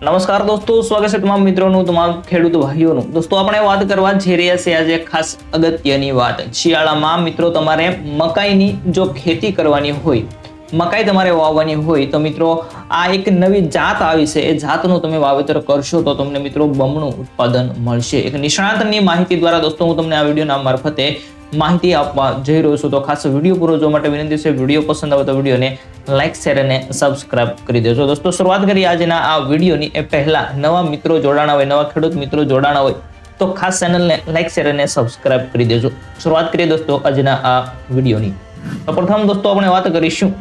નમસ્કાર દોસ્તો, સ્વાગત છે તમામ મિત્રોનું, તમામ ખેડૂત ભાઈઓનું। દોસ્તો આપણે વાત કરવા જઈ રહ્યા છીએ આજે ખાસ અગત્યની વાત। શિયાળામાં મિત્રો તમારે મકાઈની જો ખેતી કરવાની હોય, મકાઈ તમારે વાવવાની હોય તો મિત્રો આ એક નવી જાત આવી છે। એ જાતનું તમે વાવેતર કરશો તો તમને મિત્રો બમણું ઉત્પાદન મળશે। એક નિષ્ણાતની માહિતી દ્વારા દોસ્તો હું તમને આ વિડીયોના મારફતે માહિતી આપવા જઈ રહ્યો છું। તો ખાસ વિડીયો પૂરો જોવા માટે વિનંતી છે। વિડીયો પસંદ આવે તો વિડીયોને લાઈક, શેર અને સબસ્ક્રાઇબ કરી દેજો। દોસ્તો શરૂઆત કરીએ આજના આ વિડીયોની। એ પહેલા નવા મિત્રો જોડાણા હોય, નવા ખેડૂત મિત્રો જોડાણા હોય તો ખાસ ચેનલને લાઈક, શેર અને સબસ્ક્રાઇબ કરી દેજો। શરૂઆત કરીએ દોસ્તો આજના આ વિડીયોની। તો પ્રથમ દોસ્તો આપણે વાત કરીશું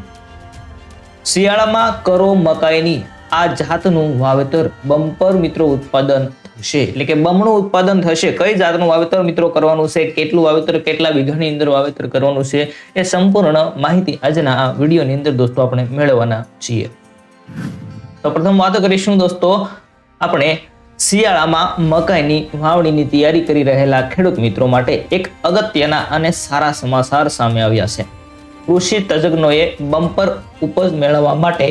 શિયાળામાં કરો મકાઈની આ જાતનું વાવેતર બમ્પર મિત્રો ઉત્પાદન થશે, એટલે કે બમણું ઉત્પાદન થશે। કઈ જાતનું વાવેતર મિત્રો કરવાનું છે, કેટલું વાવેતર, કેટલા વીઘાની અંદર વાવેતર કરવાનું છે, એ સંપૂર્ણ માહિતી આજના આ વિડીયોની અંદર દોસ્તો આપણે મેળવવાના છીએ। તો પ્રથમ વાત કરીશું દોસ્તો આપણે શિયાળામાં મકાઈની વાવણીની તૈયારી કરી રહેલા ખેડૂત મિત્રો માટે એક અગત્યના અને સારા સમાચાર સામે આવ્યા છે। કૃષિ તજજ્ઞોએ બમ્પર ઉપજ મેળવવા માટે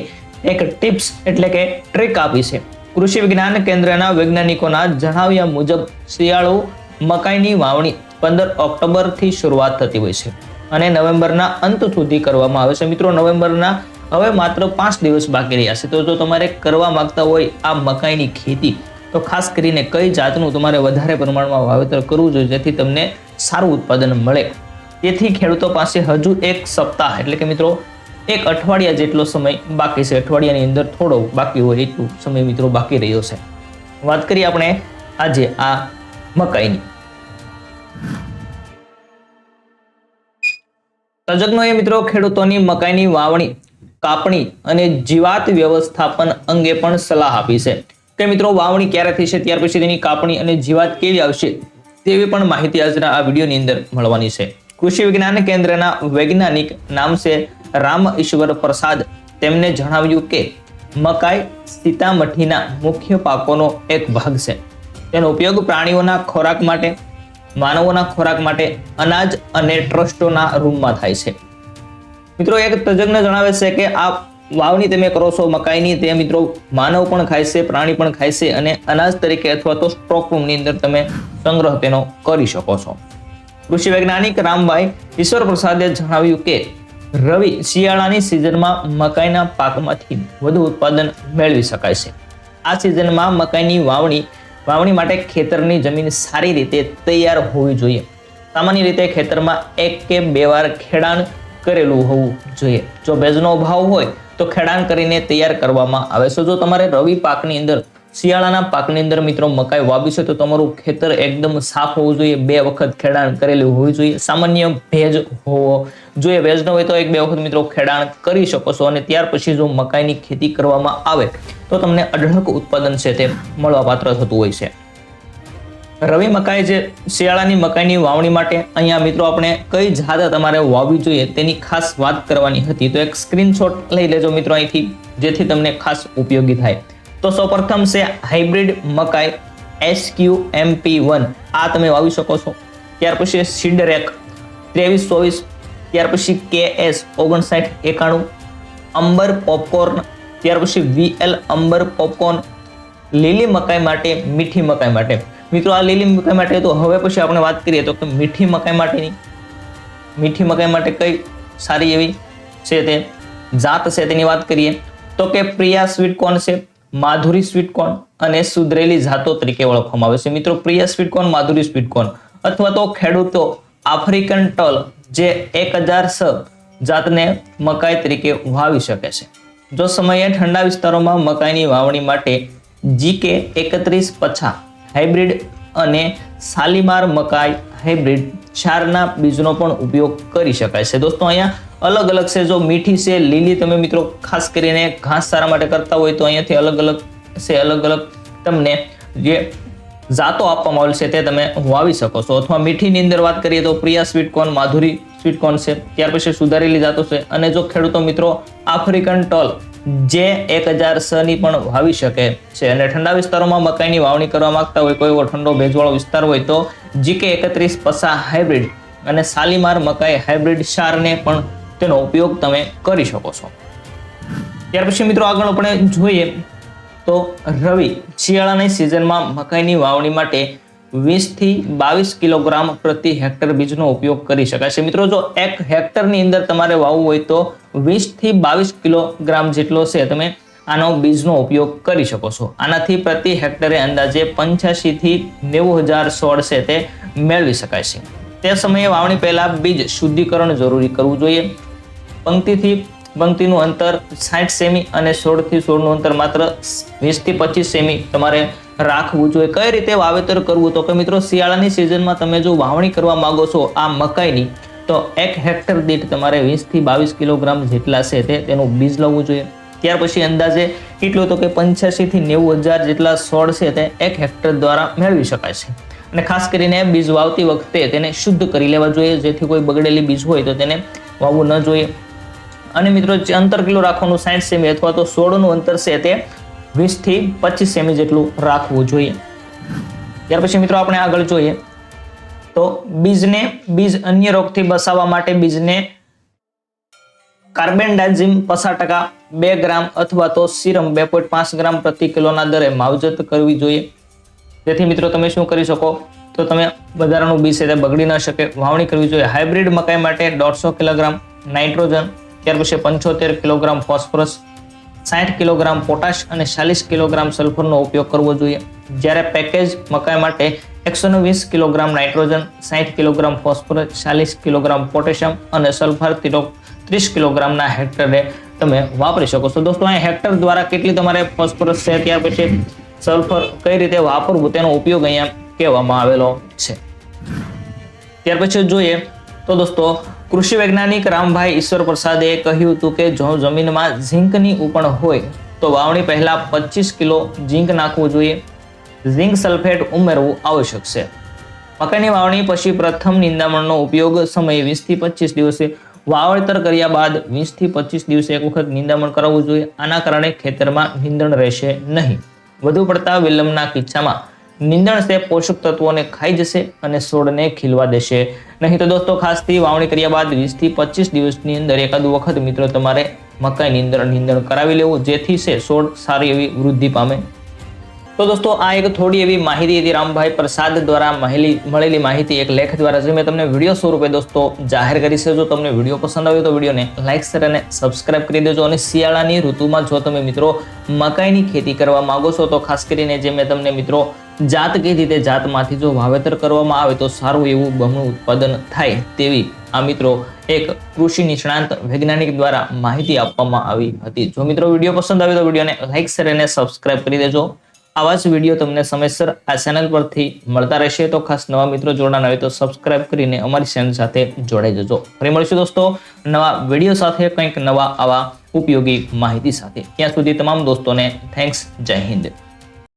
એક ટિપ્સ એટલે કે ટ્રીક આપી છે। કૃષિ વિજ્ઞાન કેન્દ્રના વૈજ્ઞાનિકોના જણાવ્યા મુજબ શિયાળુ મકાઈની વાવણી 15 ઓક્ટોબરથી શરૂઆત થતી હોય છે અને નવેમ્બરના અંત સુધી કરવામાં આવે છે। મિત્રો નવેમ્બરના હવે માત્ર 5 દિવસ બાકી રહ્યા છે। તો જો તમારે કરવા માંગતા હોય આ મકાઈની ખેતી તો ખાસ કરીને કઈ જાતનું તમારે વધારે પ્રમાણમાં વાવેતર કરવું જોઈએ જેથી તમને સારું ઉત્પાદન મળે। તેથી ખેડૂતો પાસે હજુ એક સપ્તાહ એટલે કે મિત્રો એક અઠવાડિયા જેટલો સમય બાકી છે। અઠવાડિયાની અંદર થોડો બાકી હોય એટલું સમય મિત્રો બાકી રહ્યો છે। વાત કરીએ આપણે આજે આ મકાઈની। તજજ્ઞોએ મિત્રો ખેડૂતોની મકાઈની વાવણી, કાપણી અને જીવાત વ્યવસ્થાપન અંગે પણ સલાહ આપી છે કે મિત્રો વાવણી ક્યારે થશે, ત્યાર પછી તેની કાપણી અને જીવાત કેવી આવશે તેવી પણ માહિતી આજના આ વિડીયોની અંદર મળવાની છે। કૃષિ વિજ્ઞાન કેન્દ્રના વૈજ્ઞાનિક નામ છે રામ ઈશ્વર પ્રસાદ। તેમને જણાવ્યું કે મકાઈ સીતામઠીના મુખ્ય પાકોનો એક ભાગ છે। તેનો ઉપયોગ પ્રાણીઓના ખોરાક માટે, માનવોના ખોરાક માટે, અનાજ અને ટ્રસ્ટોના રૂમમાં થાય છે। મિત્રો એક તજજ્ઞ જણાવે છે કે આ વાવણી તમે કરો છો મકાઈની તે મિત્રો માનવ પણ ખાય છે, પ્રાણી પણ ખાય છે અને અનાજ તરીકે અથવા તો સ્ટોક રૂમની અંદર તમે સંગ્રહ તેનો કરી શકો છો। કૃષિ વૈજ્ઞાનિક રામભાઈ ઈશ્વર પ્રસાદે જણાવ્યું કે રવિ શિયાળાની સિઝનમાં મકાઈના પાકમાંથી વધુ ઉત્પાદન મેળવી શકાય છે। આ સિઝનમાં મકાઈની વાવણી માટે ખેતરની જમીન સારી રીતે તૈયાર હોવી જોઈએ। સામાન્ય રીતે ખેતરમાં 1 કે 2 વાર ખેડાણ કરેલું હોવું જોઈએ। જો ભેજનો અભાવ હોય તો ખેડાણ કરીને તૈયાર કરવામાં આવે છે। જો તમારે રવિ પાકની અંદર, શિયાળાના પાકની અંદર મિત્રો મકાઈ વાવી છે તો તમારું ખેતર એકદમ સાફ હોવું જોઈએ, 2 વખત ખેડાણ કરેલું હોવું જોઈએ, સામાન્ય ભેજ હોવો જોઈએ। ભેજ ન હોય તો 1-2 વખત મિત્રો ખેડાણ કરી શકો છો અને ત્યાર પછી જો મકાઈની ખેતી કરવામાં આવે તો તમને અઢળક ઉત્પાદન છે તે મળવાપાત્ર થતું હોય છે। રવિ મકાઈ જે શિયાળાની મકાઈની વાવણી માટે અહીંયા મિત્રો આપણે કઈ જાત તમારે વાવવી જોઈએ તેની ખાસ વાત કરવાની હતી। તો એક સ્ક્રીનશોટ લઈ લેજો મિત્રો અહીંથી, જેથી તમને ખાસ ઉપયોગી થાય। તો સૌપ્રથમ છે હાઇબ્રિડ મકાઈ SQMP1, આ તમે વાવી શકો છો। ત્યાર પછી સીડરેક 2324, ત્યાર પછી KS 5991, અંબર પોપકોર્ન, ત્યાર પછી VL અંબર પોપકોર્ન। લીલી મકાઈ માટે, મીઠી મકાઈ માટે મિત્રો આ લીલી મકાઈ માટે તો હવે પછી આપણે વાત કરીએ તો મીઠી મકાઈ માટેની, મીઠી મકાઈ માટે કઈ સારી એવી છે તે જાત છે તેની વાત કરીએ તો કે પ્રિયા સ્વીટકોર્ન છે, માધુરી સ્વીટકોર્ન અને સુધરેલી જાતો તરીકે ઓળખવામાં આવે છે। મિત્રો પ્રિયા સ્વીટકોર્ન, માધુરી સ્વીટકોર્ન અથવા તો ખેડૂતો આફ્રિકન ટલ જે 1006 જાતને મકાઈ તરીકે વાવી શકે છે। જો સમયે ઠંડા વિસ્તારોમાં મકાઈની વાવણી માટે GK 3150 હાઇબ્રિડ અને શાલીમાર મકાઈ હાઇબ્રિડ 4ના બીજનો પણ ઉપયોગ કરી શકાય છે। દોસ્તો અહીંયા અલગ અલગ છે। જો મીઠી છે, લીલી તમે મિત્રો ખાસ કરીને ઘાસ સારા માટે કરતા હોય તો અહીંયાથી અલગ અલગ છે, અલગ અલગ તમને જે જાતો આપવામાં આવેલ છે તે તમે વાવી શકો છો। અથવા મીઠીની અંદર વાત કરીએ તો પ્રિયા સ્વીટકોર્ન, માધુરી સ્વીટકોર્ન છે, ત્યાર પછી સુધારેલી જાતો છે અને જો ખેડૂતો મિત્રો આફ્રિકન ટોલ જે 1006 ની પણ વાવી શકે છે અને ઠંડા વિસ્તારોમાં મકાઈની વાવણી કરવા માંગતા હોય, કોઈ એવો ઠંડો ભેજવાળો વિસ્તાર હોય તો GK 3150 હાઇબ્રિડ અને શાલીમાર મકાઈ હાઇબ્રિડ 4ને પણ તેનો ઉપયોગ તમે કરી શકો છો। ત્યાર પછી મિત્રો આગળ આપણે જોઈએ તો રવિ શિયાળાની સિઝનમાં મકાઈની વાવણી માટે 20 થી 22 કિલોગ્રામ પ્રતિ હેક્ટર બીજનો ઉપયોગ કરી શકાય છે. મિત્રો જો 1 હેક્ટરની અંદર તમારે વાવવું હોય તો 20 થી 22 કિલોગ્રામ જેટલો છે તમે આનો બીજનો ઉપયોગ કરી શકો છો. આનાથી પ્રતિ હેક્ટરે અંદાજે 85 થી 90,000 છોડ છે તે મેળવી શકાય છે. તે સમયે વાવણી પહેલા બીજ શુદ્ધિકરણ જરૂરી કરવું જોઈએ. પંક્તિથી પંક્તિનું અંતર 60 સેમી અને છોડથી છોડનું અંતર માત્ર 20 થી 25 સેમી તમારે રાખવું જોઈએ. કઈ રીતે વાવેતર કરવું તો કે મિત્રો શિયાળાની સિઝનમાં તમે જો વાવણી કરવા માંગો છો આ મકાઈની તો 1 હેક્ટર દીઠ તમારે 20 થી 22 કિલોગ્રામ જેટલા છે તેનું બીજ લેવું જોઈએ. ત્યાર પછી અંદાજે એટલું તો કે 85 થી 90,000 જેટલા છોડ છે તે 1 હેક્ટર દ્વારા મેળવી શકાય છે. અને ખાસ કરીને બીજ વાવતી વખતે તેને શુદ્ધ કરી લેવા જોઈએ, જેથી કોઈ બગડેલી બીજ હોય તો તેને વાવવું ન જોઈએ. અને મિત્રો અંતર કેટલું રાખવાનું 60 સેમી અથવા તો છોડનું અંતર છે તે 20 થી 25 સેમી જેટલું રાખવું જોઈએ. ત્યાર પછી મિત્રો આપણે આગળ જોઈએ તો બીજ અન્ય રોગથી બચાવવા માટે બીજને કાર્બેન્ડાઝિમ 50% 2 ગ્રામ અથવા તો સીરમ 2.5 ગ્રામ પ્રતિ કિલોના દરે માવજત કરવી જોઈએ. તેથી મિત્રો તમે શું કરી શકો તો તમે વધારાનું બીજ છે તે બગડી ન શકે વાવણી કરવી જોઈએ. હાઇબ્રિડ મકાઈ માટે 150 કિલોગ્રામ નાઇટ્રોજન, ત્યાર પછી 75 કિલોગ્રામ ફોસ્ફરસ, 60 કિલોગ્રામ પોટાશ અને 40 કિલોગ્રામ સલ્ફરનો ઉપયોગ કરવો જોઈએ. જ્યારે પેકેજ મકાઈ માટે 120 kilogram nitrogen, 60 kilogram phosphorus, 40 kilogram potassium અને સલ્ફર 30 કિલોગ્રામના હેક્ટરે તમે વાપરી શકો છો. દોસ્તો અહીં હેક્ટર દ્વારા કેટલી તમારે ફોસ્ફરસ છે, ત્યાર પછી સલ્ફર કઈ રીતે વાપરવું તેનો ઉપયોગ અહીંયા કહેવામાં આવેલો છે. ત્યાર પછી જોઈએ તો દોસ્તો કૃષિ વૈજ્ઞાનિક રામભાઈ ઈશ્વર પ્રસાદે કહ્યું હતું કે જો જમીનમાં ઝીંકની ઉપણ હોય તો વાવણી પહેલા 25 કિલો ઝીંક નાખવું જોઈએ. ઝીંક સલ્ફેટ ઉમેરવું આવશ્યક છે. મકાઈની વાવણી પછી પ્રથમ નિંદામણનો ઉપયોગ સમયે 20 થી 25 દિવસે, વાવેતર કર્યા બાદ 20 થી 25 દિવસે એક વખત નિંદામણ કરાવવું જોઈએ. આના કારણે ખેતરમાં નીંદણ રહેશે નહીં. વધુ પડતા વિલંબના કિસ્સામાં નીંદણ છે પોષક તત્વોને ખાઈ જશે અને છોડને ખીલવા દેશે નહીં. તો દોસ્તો ખાસથી વાવણી કર્યા બાદ 20 થી 25 દિવસની અંદર એકાદ વખત મિત્રો તમારે મકાઈ નીંદણ કરાવી લેવું, જેથી છે છોડ સારી એવી વૃદ્ધિ પામે. તો દોસ્તો આ એક થોડી એવી માહિતી હતી રામભાઈ પ્રસાદ દ્વારા મળેલી માહિતી એક લેખ દ્વારા જે મેં તમને વિડીયો સ્વરૂપે દોસ્તો જાહેર કરી છે. જો તમને વિડીયો પસંદ આવ્યો તો વિડીયોને લાઇક શેર અને સબસ્ક્રાઇબ કરી દેજો. અને શિયાળાની ઋતુમાં જો તમે મિત્રો મકાઈની ખેતી કરવા માંગો છો તો ખાસ કરીને જે મેં તમને મિત્રો જાત કીધી તે જાતમાંથી જો વાવેતર કરવામાં આવે તો સારું એવું બમણું ઉત્પાદન થાય તેવી આ મિત્રો એક કૃષિ નિષ્ણાંત વૈજ્ઞાનિક દ્વારા માહિતી આપવામાં આવી હતી. જો મિત્રો વિડીયો પસંદ આવ્યો તો વિડીયોને લાઇક શેર અને સબસ્ક્રાઇબ કરી દેજો. આવા જ વિડીયો તમને સમયસર આ ચેનલ પરથી મળતા રહેશે. તો ખાસ નવા મિત્રો જોડાના હોય તો સબસ્ક્રાઇબ કરીને અમારી ચેનલ સાથે જોડાઈ જજો. ફરી મળીશું દોસ્તો નવા વિડીયો સાથે, કંઈક નવા આવા ઉપયોગી માહિતી સાથે. ત્યાં સુધી તમામ દોસ્તોને થેન્ક્સ. જય હિન્દ.